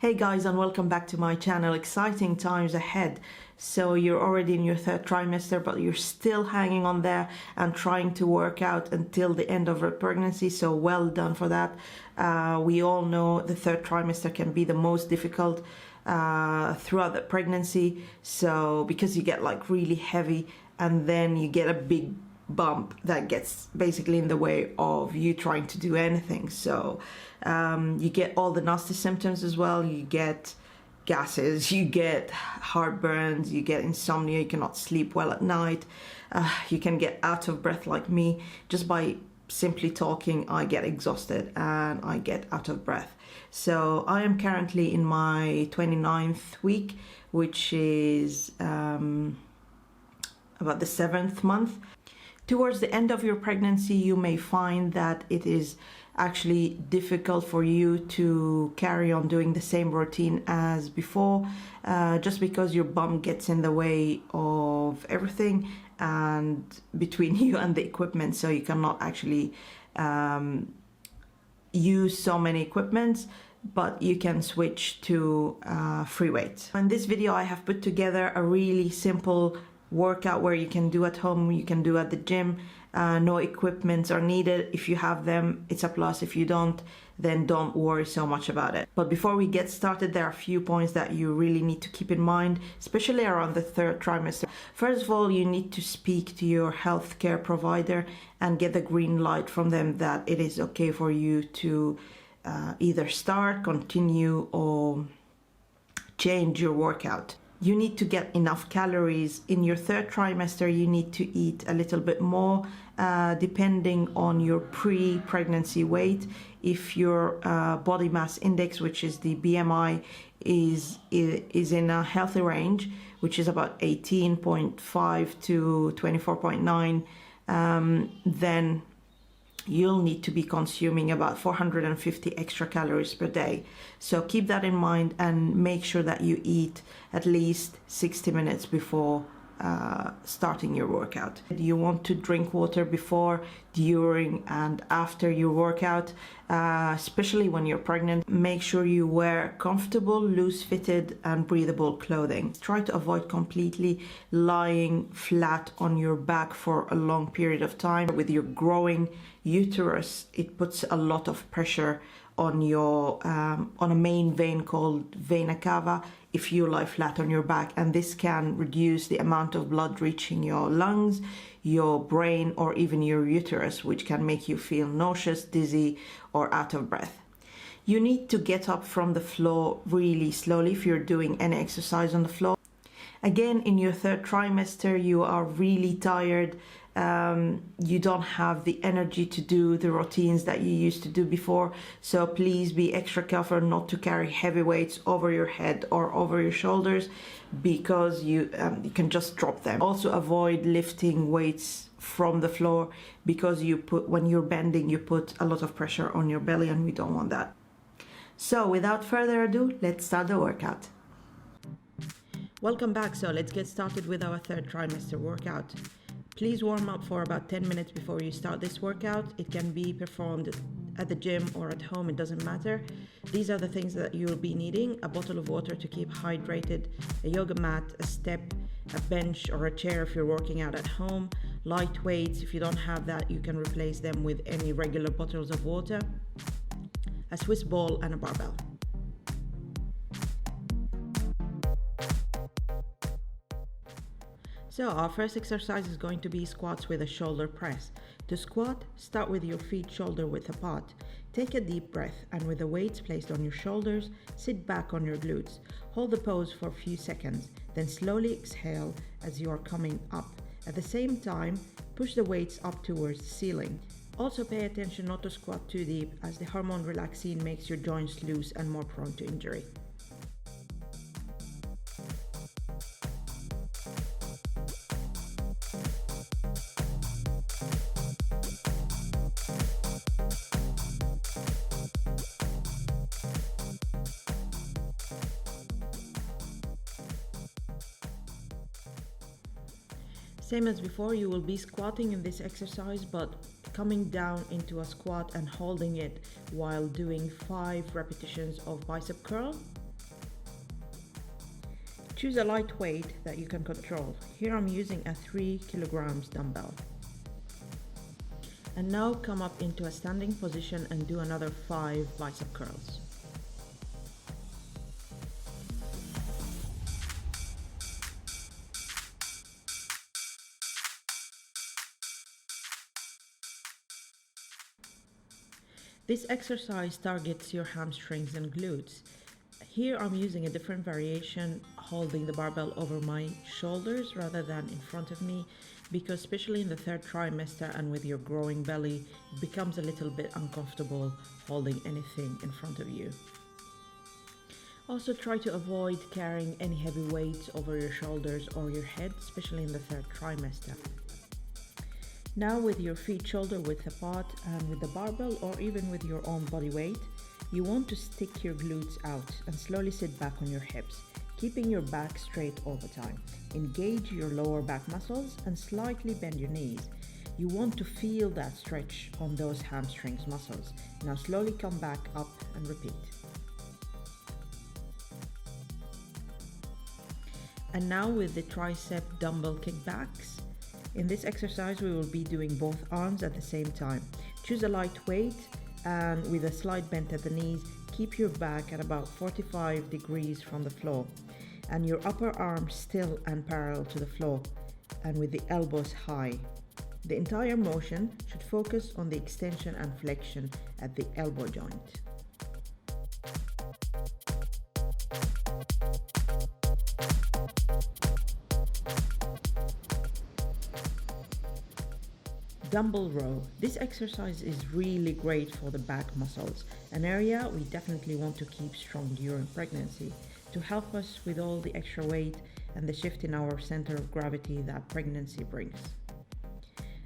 Hey guys, and welcome back to my channel. Exciting times ahead. So you're already in your third trimester, but you're still hanging on there and trying to work out until the end of your pregnancy. So well done for that. We all know the third trimester can be the most difficult throughout the pregnancy. So because you get like really heavy and then you get a big bump that gets basically in the way of you trying to do anything. So you get all the nasty symptoms as well. You get gases, you get heartburns, you get insomnia, you cannot sleep well at night, you can get out of breath like me. Just by simply talking, I get exhausted and I get out of breath. So I am currently in my 29th week, which is about the 7th month. Towards the end of your pregnancy, you may find that it is actually difficult for you to carry on doing the same routine as before, just because your bum gets in the way of everything and between you and the equipment, so you cannot actually use so many equipments, but you can switch to free weight. In this video, I have put together a really simple workout where you can do at home, you can do at the gym. No equipments are needed. If you have them, it's a plus. If you don't, then don't worry so much about it. But before we get started, there are a few points that you really need to keep in mind, especially around the third trimester. First of all, you need to speak to your healthcare provider and get the green light from them that it is okay for you to either start, continue, or change your workout. You need to get enough calories. In your third trimester, you need to eat a little bit more, depending on your pre-pregnancy weight. If your body mass index, which is the BMI, is in a healthy range, which is about 18.5 to 24.9, then you'll need to be consuming about 450 extra calories per day. So keep that in mind and make sure that you eat at least 60 minutes before starting your workout. You want to drink water before, during, and after your workout, especially when you're pregnant. Make sure you wear comfortable, loose-fitted, and breathable clothing. Try to avoid completely lying flat on your back for a long period of time. With your growing uterus, it puts a lot of pressure on your on a main vein called vena cava if you lie flat on your back, and this can reduce the amount of blood reaching your lungs, your brain, or even your uterus, which can make you feel nauseous, dizzy, or out of breath. You need to get up from the floor really slowly if you're doing any exercise on the floor. Again, in your third trimester, you are really tired. You don't have the energy to do the routines that you used to do before. So please be extra careful not to carry heavy weights over your head or over your shoulders, because you can just drop them. Also avoid lifting weights from the floor, because when you're bending, you put a lot of pressure on your belly, and we don't want that. So without further ado, let's start the workout. Welcome back. So let's get started with our third trimester workout. Please warm up for about 10 minutes before you start this workout. It can be performed at the gym or at home, it doesn't matter. These are the things that you'll be needing: a bottle of water to keep hydrated, a yoga mat, a step, a bench or a chair if you're working out at home, light weights. If you don't have that, you can replace them with any regular bottles of water, a Swiss ball, and a barbell. So our first exercise is going to be squats with a shoulder press. To squat, start with your feet shoulder width apart. Take a deep breath, and with the weights placed on your shoulders, sit back on your glutes. Hold the pose for a few seconds, then slowly exhale as you are coming up. At the same time, push the weights up towards the ceiling. Also pay attention not to squat too deep, as the hormone relaxin makes your joints loose and more prone to injury. Same as before, you will be squatting in this exercise, but coming down into a squat and holding it while doing 5 repetitions of bicep curl. Choose a light weight that you can control. Here I'm using a 3 kilograms dumbbell. And now come up into a standing position and do another 5 bicep curls. This exercise targets your hamstrings and glutes. Here I'm using a different variation, holding the barbell over my shoulders rather than in front of me, because especially in the third trimester and with your growing belly, it becomes a little bit uncomfortable holding anything in front of you. Also try to avoid carrying any heavy weights over your shoulders or your head, especially in the third trimester. Now with your feet shoulder width apart and with the barbell or even with your own body weight, you want to stick your glutes out and slowly sit back on your hips, keeping your back straight all the time. Engage your lower back muscles and slightly bend your knees. You want to feel that stretch on those hamstrings muscles. Now slowly come back up and repeat. And now with the tricep dumbbell kickbacks. In this exercise we will be doing both arms at the same time. Choose a light weight and with a slight bend at the knees, keep your back at about 45 degrees from the floor and your upper arm still and parallel to the floor and with the elbows high. The entire motion should focus on the extension and flexion at the elbow joint. Dumbbell row. This exercise is really great for the back muscles, an area we definitely want to keep strong during pregnancy to help us with all the extra weight and the shift in our center of gravity that pregnancy brings.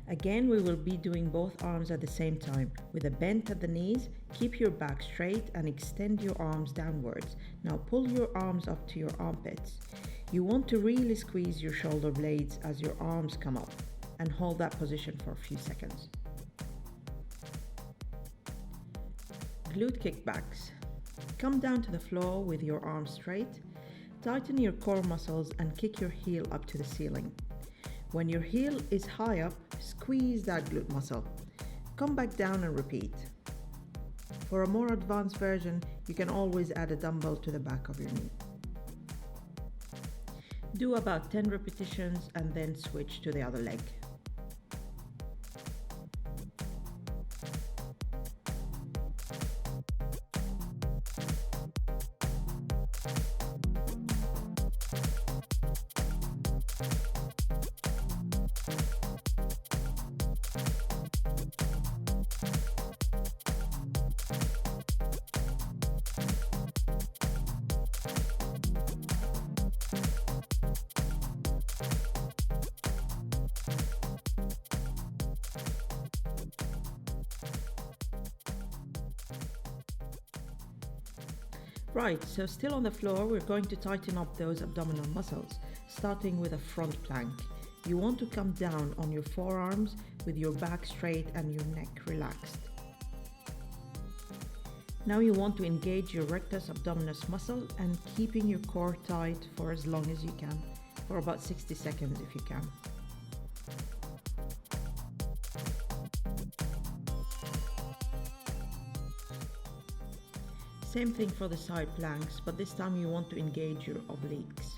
Again, we will be doing both arms at the same time. With a bend at the knees, keep your back straight and extend your arms downwards. Now pull your arms up to your armpits. You want to really squeeze your shoulder blades as your arms come up, and hold that position for a few seconds. Glute kickbacks. Come down to the floor with your arms straight, tighten your core muscles and kick your heel up to the ceiling. When your heel is high up, squeeze that glute muscle. Come back down and repeat. For a more advanced version, you can always add a dumbbell to the back of your knee. Do about 10 repetitions and then switch to the other leg. Right, so still on the floor, we're going to tighten up those abdominal muscles, starting with a front plank. You want to come down on your forearms with your back straight and your neck relaxed. Now you want to engage your rectus abdominis muscle and keeping your core tight for as long as you can, for about 60 seconds if you can. Same thing for the side planks, but this time you want to engage your obliques.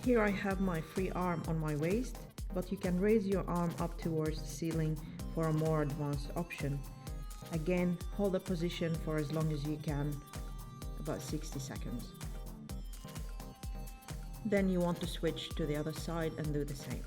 Here I have my free arm on my waist, but you can raise your arm up towards the ceiling for a more advanced option. Again, hold the position for as long as you can, about 60 seconds. Then you want to switch to the other side and do the same.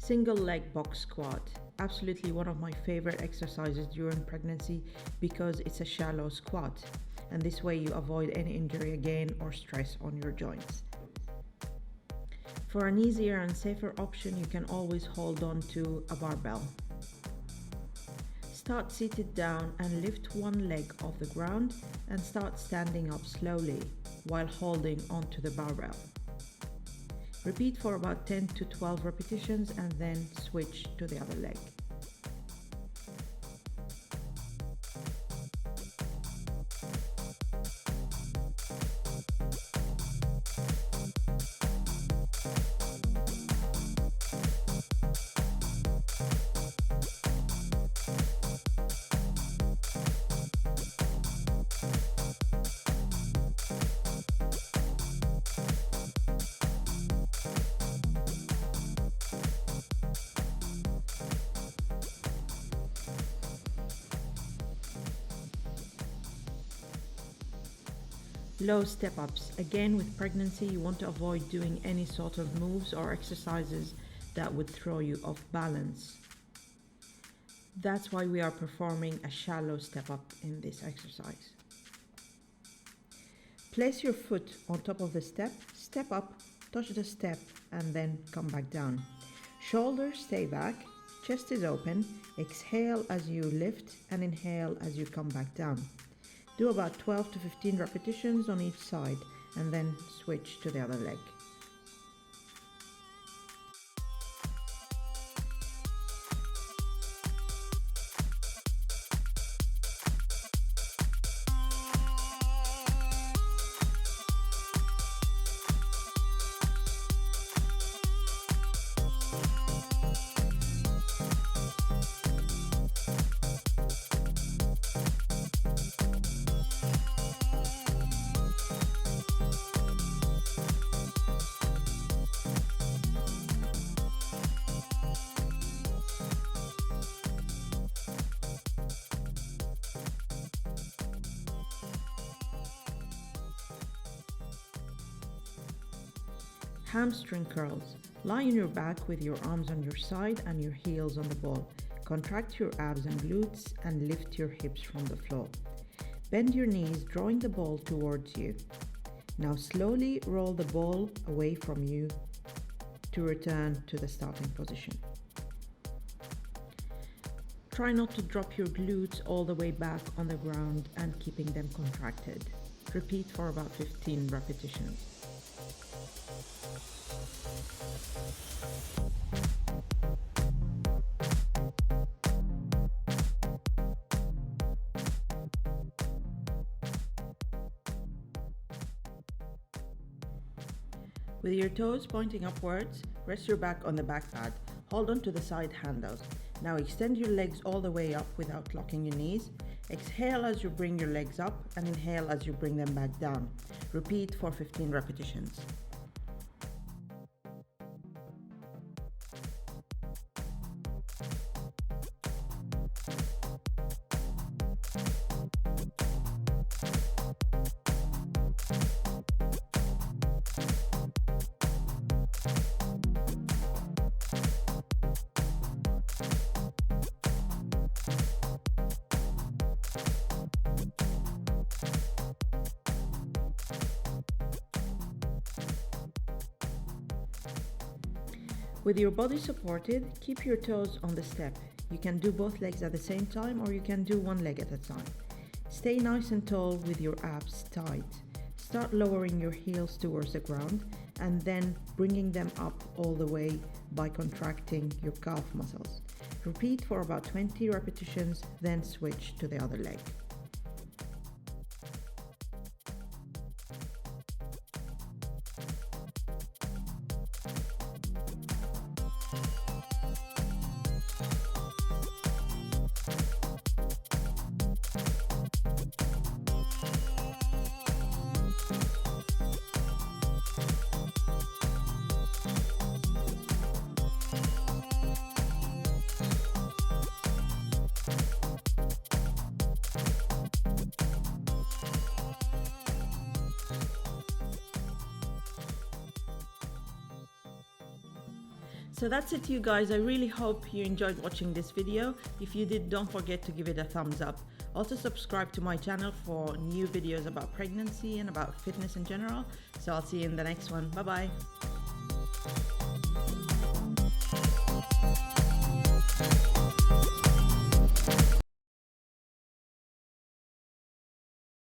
Single leg box squat. Absolutely one of my favorite exercises during pregnancy because it's a shallow squat, and this way you avoid any injury again or stress on your joints. For an easier and safer option, you can always hold on to a barbell. Start seated down and lift one leg off the ground and start standing up slowly while holding onto the barbell. Repeat for about 10 to 12 repetitions and then switch to the other leg. Low step-ups. Again, with pregnancy, you want to avoid doing any sort of moves or exercises that would throw you off balance. That's why we are performing a shallow step-up in this exercise. Place your foot on top of the step, step up, touch the step, and then come back down. Shoulders stay back, chest is open, exhale as you lift and inhale as you come back down. Do about 12 to 15 repetitions on each side and then switch to the other leg. Hamstring curls. Lie on your back with your arms on your side and your heels on the ball. Contract your abs and glutes and lift your hips from the floor. Bend your knees, drawing the ball towards you. Now slowly roll the ball away from you to return to the starting position. Try not to drop your glutes all the way back on the ground and keeping them contracted. Repeat for about 15 repetitions. With your toes pointing upwards, rest your back on the back pad. Hold on to the side handles. Now extend your legs all the way up without locking your knees. Exhale as you bring your legs up and inhale as you bring them back down. Repeat for 15 repetitions. With your body supported, keep your toes on the step. You can do both legs at the same time or you can do one leg at a time. Stay nice and tall with your abs tight. Start lowering your heels towards the ground and then bringing them up all the way by contracting your calf muscles. Repeat for about 20 repetitions, then switch to the other leg. So that's it, you guys. I really hope you enjoyed watching this video. If you did, don't forget to give it a thumbs up. Also subscribe to my channel for new videos about pregnancy and about fitness in general. So I'll see you in the next one. Bye bye.